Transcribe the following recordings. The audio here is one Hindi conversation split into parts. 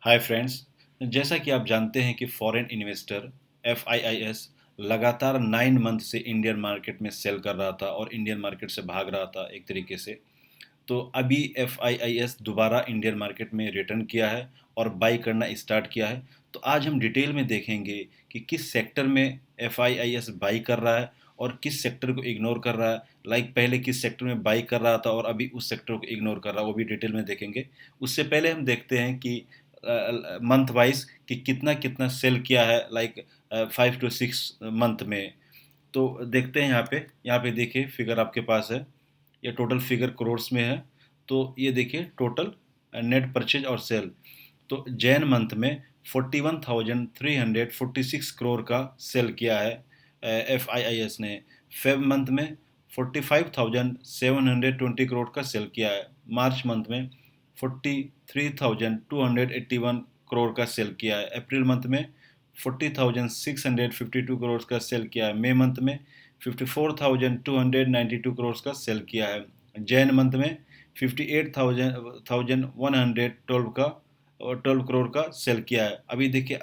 Hi friends. जैसा कि आप जानते हैं कि फॉरेन इन्वेस्टर FIIS लगातार 9 मंथ से इंडियन मार्केट में सेल कर रहा था और इंडियन मार्केट से भाग रहा था एक तरीके से। तो अभी FIIS दोबारा इंडियन मार्केट में रिटर्न किया है और बाई करना स्टार्ट किया है। तो आज हम डिटेल में देखेंगे कि किस सेक्टर में FIIS बाई कर रहा है और किस सेक्टर को इग्नोर कर रहा है। पहले किस सेक्टर में बाई कर रहा था और अभी उस सेक्टर को इग्नोर कर रहा है, वो भी डिटेल में देखेंगे। उससे पहले हम देखते हैं कि मंथ वाइज कि कितना कितना सेल किया है 5 to 6 मंथ में। तो देखते हैं यहाँ पे देखिए फिगर आपके पास है। ये टोटल फिगर करोड़्स में है। तो ये देखिए टोटल नेट परचेज और सेल। तो जैन मंथ में 41,346 करोड़ का सेल किया है FIIS ने। फेब मंथ में 45,720 करोड़ का सेल किया है। मार्च मंथ में 43,281 करोड़ का सेल किया है। अप्रैल मंथ में 40,652 करोड़ का सेल किया है। मई मंथ में 54,292 करोड़ का सेल किया है। जैन मंथ में 58,112 का और 12 करोड़ का सेल किया है। अभी देखिए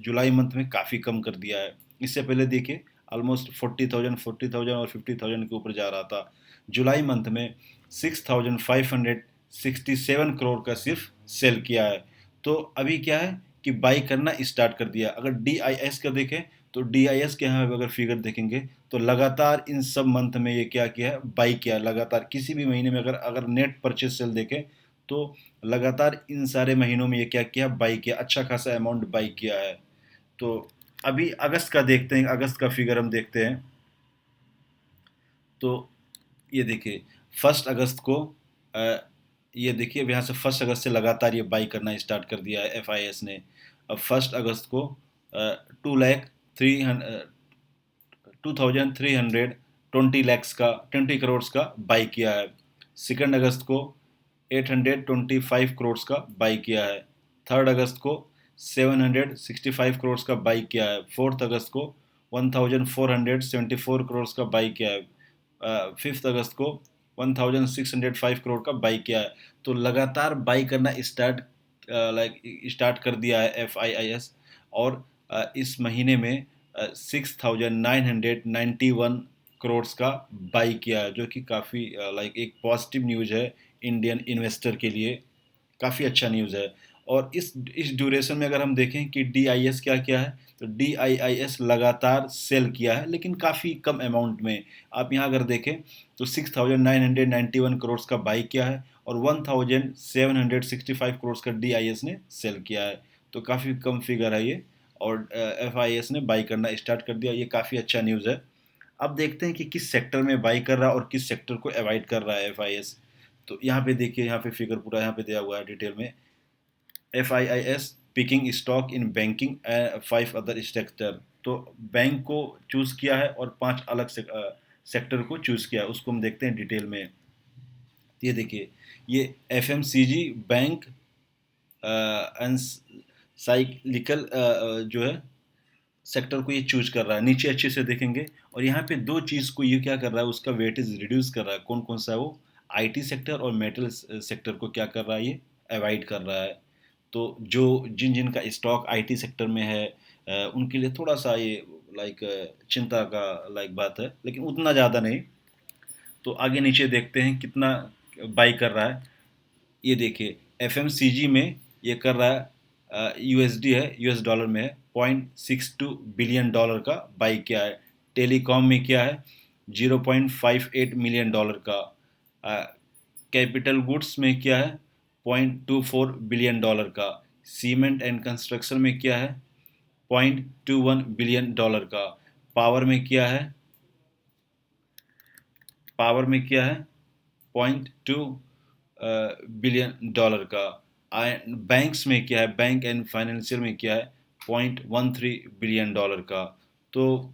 जुलाई मंथ में काफ़ी कम कर दिया है। इससे पहले देखिए ऑलमोस्ट 40,000 और 50,000 के ऊपर जा रहा था। जुलाई मंथ में 6,567 करोड़ का सिर्फ सेल किया है। तो अभी क्या है कि बाई करना स्टार्ट कर दिया। अगर DIS का देखें तो DIS के यहाँ अगर फिगर देखेंगे तो लगातार इन सब मंथ में ये क्या किया है, बाई किया है। लगातार किसी भी महीने में अगर अगर नेट परचेज सेल देखें तो लगातार इन सारे महीनों में ये क्या किया, बाई किया, अच्छा खासा अमाउंट बाई किया है। तो अभी अगस्त का देखते हैं, अगस्त का फिगर हम देखते हैं। तो ये देखिए 1 अगस्त को अ, ये देखिए अब यहाँ से 1 अगस्त से लगातार ये बाई करना स्टार्ट कर दिया है FIS ने। अब 1 अगस्त को 2,320 का 20 करोड़ का बाई किया है। 2 अगस्त को 825 करोड़ का बाई किया है। 3 अगस्त को 765 करोड़ का बाई किया है। 4 अगस्त को 1474 करोड़ का बाई किया है। 5 अगस्त को 1605 करोड़ का बाई किया है। तो लगातार बाई करना स्टार्ट कर दिया है FIIS। और इस महीने में 6,991 करोड़ का बाई किया है, जो कि काफ़ी एक पॉजिटिव न्यूज़ है इंडियन इन्वेस्टर के लिए। काफ़ी अच्छा न्यूज़ है। और इस ड्यूरेशन में अगर हम देखें कि DIS क्या क्या है, तो DIS लगातार सेल किया है लेकिन काफ़ी कम अमाउंट में। आप यहाँ अगर देखें तो 6,991 करोड़ का बाई किया है और 1,765 करोड़ का DIS ने सेल किया है। तो काफ़ी कम फिगर है ये। और FIS ने बाई करना स्टार्ट कर दिया, ये काफ़ी अच्छा न्यूज़ है। अब देखते हैं कि किस सेक्टर में बाई कर रहा है और किस सेक्टर को अवॉइड कर रहा है FIS। तो यहाँ पे देखिए, यहाँ पे फिगर पूरा यहाँ पे दिया हुआ है डिटेल में। FIIS picking stock in banking 5 other sector. तो बैंक को चूज़ किया है और 5 अलग सेक्टर को चूज़ किया है, उसको हम देखते हैं डिटेल में। ये देखिए, ये FMCG बैंक एंड साइक्लिकल जो है सेक्टर को ये चूज कर रहा है। नीचे अच्छे से देखेंगे और यहाँ पे दो चीज़ को ये क्या कर रहा है, उसका वेटेज रिड्यूस कर रहा है। कौन कौन सा है वो? IT सेक्टर और मेटल सेक्टर को क्या कर रहा है, ये अवॉइड कर रहा है। तो जो जिन जिन का स्टॉक IT सेक्टर में है उनके लिए थोड़ा सा ये चिंता का बात है, लेकिन उतना ज़्यादा नहीं। तो आगे नीचे देखते हैं कितना बाई कर रहा है। ये देखिए FMCG में ये कर रहा है, USD है, US डॉलर में है, $0.62 बिलियन का बाई किया है। टेलीकॉम में क्या है, $0.58 मिलियन का। कैपिटल गुड्स में क्या है, $0.24 बिलियन का। सीमेंट एंड कंस्ट्रक्शन में क्या है, $0.21 बिलियन का। पावर में क्या है, पावर में क्या है, $0.2 बिलियन का। बैंक्स में क्या है, बैंक एंड फाइनेंशियल में क्या है, $0.13 बिलियन का। तो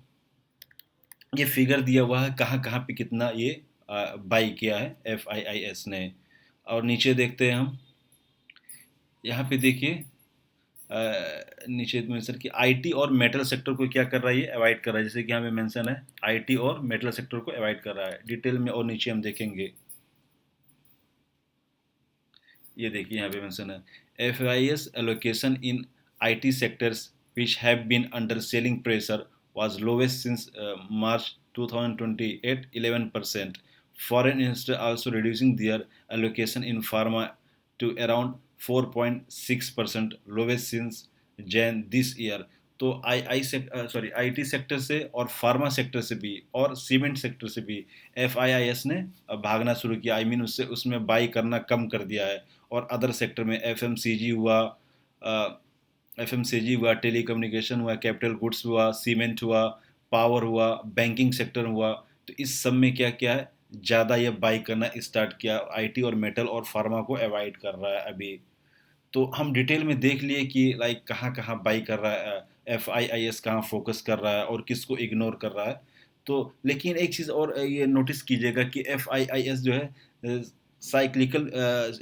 ये फिगर दिया हुआ है कहाँ कहाँ पे कितना ये बाई किया है FIIS ने। और नीचे देखते हैं हम, यहाँ पे देखिए नीचे मेंशन कि IT और मेटल सेक्टर को क्या कर रहा है, ये अवॉइड कर रहा है। जैसे कि यहाँ पे मेंशन है IT और मेटल सेक्टर को अवॉइड कर रहा है डिटेल में, और नीचे हम देखेंगे। ये देखिए यहाँ पे मेंशन है, FIS allocation in IT sectors which have been under selling pressure was lowest since March 2028, 11%. Foreign investors also reducing their allocation in pharma to around 4.6%, lowest since Jan this year. तो आईटी सेक्टर से और फार्मा सेक्टर से भी और सीमेंट सेक्टर से भी FIIS ने भागना शुरू किया। आई मीन उससे उसमें बाई करना कम कर दिया है। और अदर सेक्टर में एफएमसीजी हुआ, टेलीकम्युनिकेशन हुआ, कैपिटल गुड्स हुआ, सीमेंट हुआ, पावर हुआ, बैंकिंग सेक्टर हुआ, तो इस सब में क्या क्या है, ज़्यादा ये बाई करना स्टार्ट किया। आईटी और मेटल और फार्मा को अवॉइड कर रहा है अभी। तो हम डिटेल में देख लिए कि लाइक कहाँ कहाँ बाई कर रहा है, FIIS कहाँ फोकस कर रहा है और किसको इग्नोर कर रहा है। तो लेकिन एक चीज़ और ये नोटिस कीजिएगा कि FIIS जो है साइक्लिकल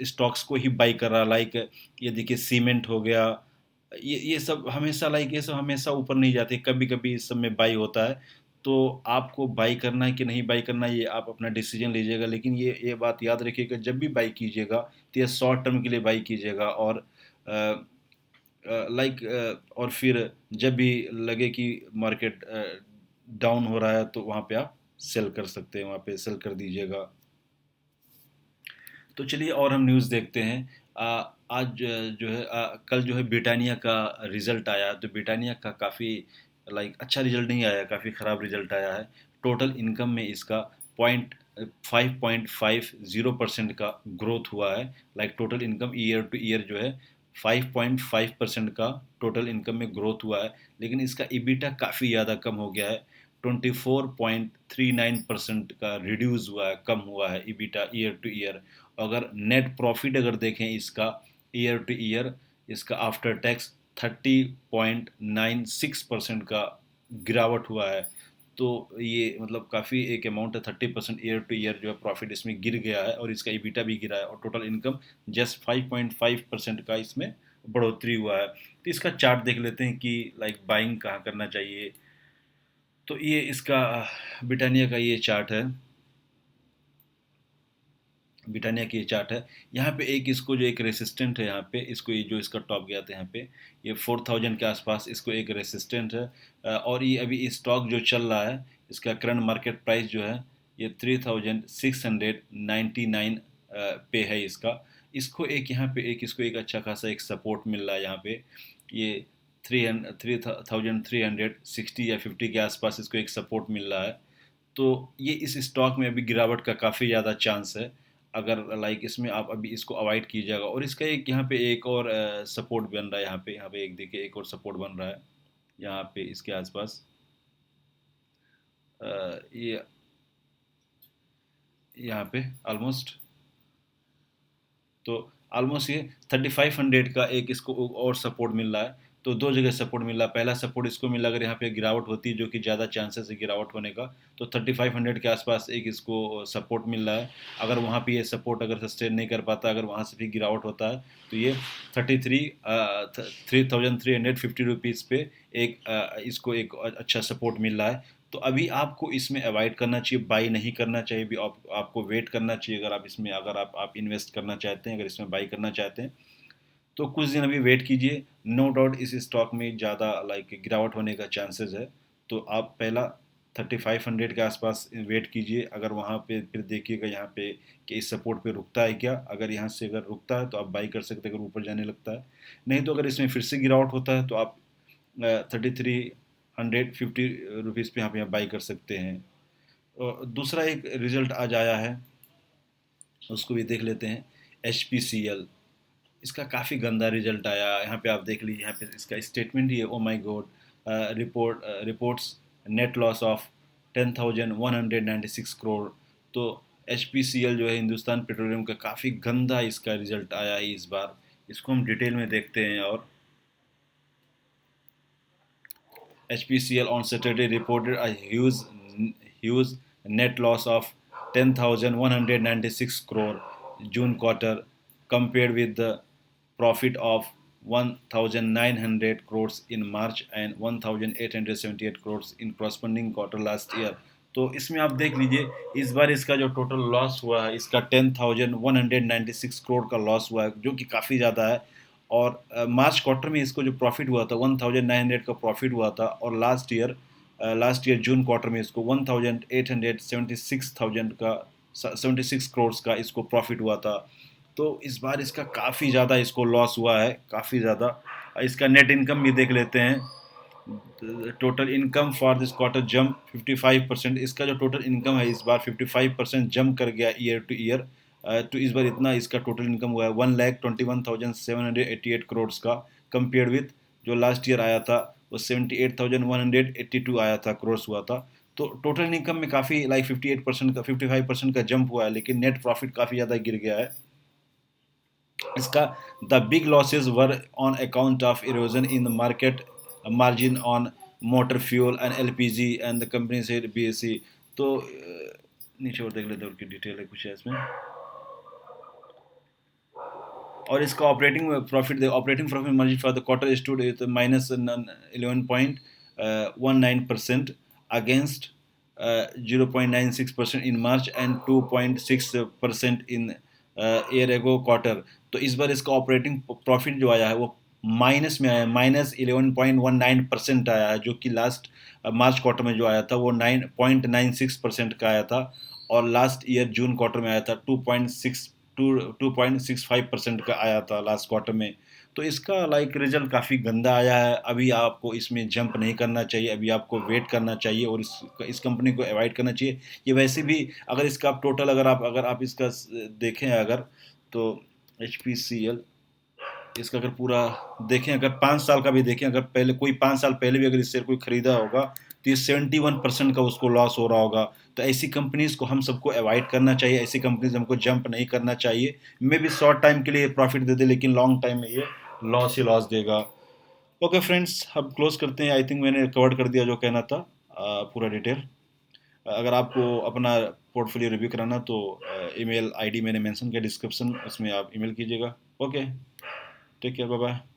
स्टॉक्स को ही बाई कर रहा है। लाइक ये देखिए सीमेंट हो गया, ये सब हमेशा लाइक ये सब हमेशा ऊपर नहीं जाते, कभी कभी इस सब में बाई होता है। तो आपको बाई करना है कि नहीं बाई करना है, ये आप अपना डिसीजन लीजिएगा। लेकिन ये बात याद रखिएगा, जब भी बाई कीजिएगा तो ये शॉर्ट टर्म के लिए बाई कीजिएगा। और और फिर जब भी लगे कि मार्केट डाउन हो रहा है तो वहाँ पे आप सेल कर सकते हैं, वहाँ पे सेल कर दीजिएगा। तो चलिए और हम न्यूज़ देखते हैं। आज जो है कल जो है ब्रिटानिया का रिज़ल्ट आया, तो ब्रिटानिया का काफ़ी लाइक अच्छा रिज़ल्ट नहीं आया, काफ़ी ख़राब रिज़ल्ट आया है। टोटल इनकम में इसका पॉइंट 5.50% का ग्रोथ हुआ है। Like total income year two year जो है 5.5% का टोटल इनकम में ग्रोथ हुआ है। लेकिन इसका ईबिटा काफ़ी ज़्यादा कम हो गया है, 24.39% का रिड्यूस हुआ है, कम हुआ है ईबिटा ईयर टू ईयर। अगर नेट प्रॉफिट अगर देखें इसका ईयर टू ईयर, इसका आफ्टर टैक्स 30.96% का गिरावट हुआ है। तो ये मतलब काफ़ी एक अमाउंट है, 30% ईयर टू ईयर जो है प्रॉफिट इसमें गिर गया है और इसका ईबिटा भी गिरा है। और टोटल इनकम जस्ट 5.5% का इसमें बढ़ोतरी हुआ है। तो इसका चार्ट देख लेते हैं कि लाइक बाइंग कहाँ करना चाहिए। तो ये इसका ब्रिटानिया का ये चार्ट है, ब्रिटानिया की ये चार्ट है। यहाँ पे एक इसको जो एक रेसिस्टेंट है, यहाँ पे इसको ये जो इसका टॉप गया था यहाँ पे, ये 4000 के आसपास इसको एक रेसिस्टेंट है। और ये अभी स्टॉक जो चल रहा है, इसका करंट मार्केट प्राइस जो है ये 3699 पे है इसका। इसको एक यहाँ पे एक इसको एक अच्छा खासा एक सपोर्ट मिल रहा है यहाँ पे। ये 3360 या 50 के आसपास इसको एक सपोर्ट मिल रहा है। तो ये इस स्टॉक में अभी गिरावट का काफ़ी ज़्यादा चांस है। अगर लाइक इसमें आप अभी इसको अवॉइड कीजिएगा। और इसका एक यहाँ पे एक और सपोर्ट बन रहा है, यहाँ पे एक देखिए एक और सपोर्ट बन रहा है यहाँ पे इसके आसपास। ये यहाँ पे ऑलमोस्ट, तो ऑलमोस्ट ये 3500 का एक इसको और सपोर्ट मिल रहा है। तो दो जगह सपोर्ट मिल रहा है। पहला सपोर्ट इसको मिला अगर यहाँ पे गिरावट होती है, जो कि ज़्यादा चांसेस है गिरावट होने का, तो 3500 के आसपास एक इसको सपोर्ट मिल रहा है। अगर वहाँ पे ये सपोर्ट अगर सस्टेन नहीं कर पाता, अगर वहाँ से भी गिरावट होता है, तो ये 3350 रुपीज़ पे एक इसको एक अच्छा सपोर्ट मिल रहा है। तो अभी आपको इसमें अवॉइड करना चाहिए, बाई नहीं करना चाहिए। भी आपको वेट करना चाहिए। अगर आप इसमें अगर आप इन्वेस्ट करना चाहते हैं, अगर इसमें बाई करना चाहते हैं, तो कुछ दिन अभी वेट कीजिए। नो डाउट इस स्टॉक में ज़्यादा लाइक गिरावट होने का चांसेस है। तो आप पहला 3500 के आसपास वेट कीजिए। अगर वहाँ पे फिर देखिएगा यहाँ पे कि इस सपोर्ट पे रुकता है क्या। अगर यहाँ से अगर रुकता है तो आप बाई कर सकते हैं, अगर ऊपर जाने लगता है। नहीं तो अगर इसमें फिर से गिरावट होता है तो आप 3350 रुपीज़ पे यहाँ बाई कर सकते हैं। और दूसरा एक रिजल्ट आज आया है, उसको भी देख लेते हैं। HPCL, इसका काफ़ी गंदा रिजल्ट आया। यहाँ पे आप देख लीजिए, यहाँ पे इसका स्टेटमेंट ही है, oh my god, reports net loss of 10,196 crore. तो HPCL जो है हिंदुस्तान पेट्रोलियम का काफ़ी गंदा इसका रिजल्ट आया है इस बार। इसको हम डिटेल में देखते हैं। और HPCL on Saturday reported a huge net loss of 10,196 crore June quarter, compared with the profit of 1,900 crores in March and 1,878 crores in corresponding quarter last year. तो इसमें आप देख लीजिए, इस बार इसका जो टोटल लॉस हुआ है, इसका 10,196 करोड़ का लॉस हुआ है, जो कि काफ़ी ज़्यादा है। और मार्च क्वार्टर में इसको जो प्रॉफिट हुआ था 1900 का प्रॉफिट हुआ था, और लास्ट ईयर जून क्वार्टर में इसको 1876,000 का 76 करोड़ का इसको प्रॉफिट हुआ था। तो इस बार इसका काफ़ी ज़्यादा इसको लॉस हुआ है, काफ़ी ज़्यादा। इसका नेट इनकम भी देख लेते हैं। Total income for this quarter jump 55%। इसका जो टोटल इनकम है इस बार 55% जंप कर गया ईयर टू ईयर। तो इस बार इतना इसका टोटल इनकम हुआ है 1,21,788 करोड़ का, कंपेयर विथ जो लास्ट ईयर आया था वो 78,182 आया था, करोड़ हुआ था। तो टोटल इनकम में काफ़ी लाइक 58% का 55% का जंप हुआ है, लेकिन नेट प्रॉफिट काफ़ी ज़्यादा गिर गया है इसका। The big losses were on account of erosion in the market margin on motor fuel and LPG and the company से बीएससी। तो नीचे और देख लेते हैं, उनकी डिटेल है कुछ है इसमें। और इसका operating profit margin for the quarter stood with -11.19% against 0.96% in March and 2.6% in year ago quarter. तो इस बार इसका ऑपरेटिंग प्रॉफिट जो आया है वो माइनस में आया है, -11.19% आया है, जो कि लास्ट मार्च क्वार्टर में जो आया था वो 9.96% का आया था, और लास्ट ईयर जून क्वार्टर में आया था 2.65% का आया था लास्ट क्वार्टर में। तो इसका लाइक रिजल्ट काफ़ी गंदा आया है। अभी आपको इसमें जंप नहीं करना चाहिए, अभी आपको वेट करना चाहिए और इस कंपनी को अवॉइड करना चाहिए। ये वैसे भी अगर इसका आप टोटल अगर आप इसका देखें अगर, तो HPCL इसका अगर पूरा देखें, अगर 5 साल का भी देखें, अगर पहले कोई 5 साल पहले भी अगर इस शेयर कोई खरीदा होगा तो ये 71% का उसको लॉस हो रहा होगा। तो ऐसी कंपनीज को हम सबको अवॉइड करना चाहिए, ऐसी कंपनीज हमको जंप नहीं करना चाहिए। मे भी शॉर्ट टाइम के लिए प्रॉफिट दे दे, लेकिन लॉन्ग टाइम में ये लॉस ही लॉस देगा। ओके फ्रेंड्स, अब क्लोज करते हैं। आई थिंक मैंने कवर कर दिया जो कहना था, पूरा डिटेल। अगर आपको अपना पोर्टफोलियो रिव्यू कराना तो ईमेल आईडी मैंने मेंशन किया डिस्क्रिप्शन, उसमें आप ईमेल कीजिएगा। Okay, take care, bye bye.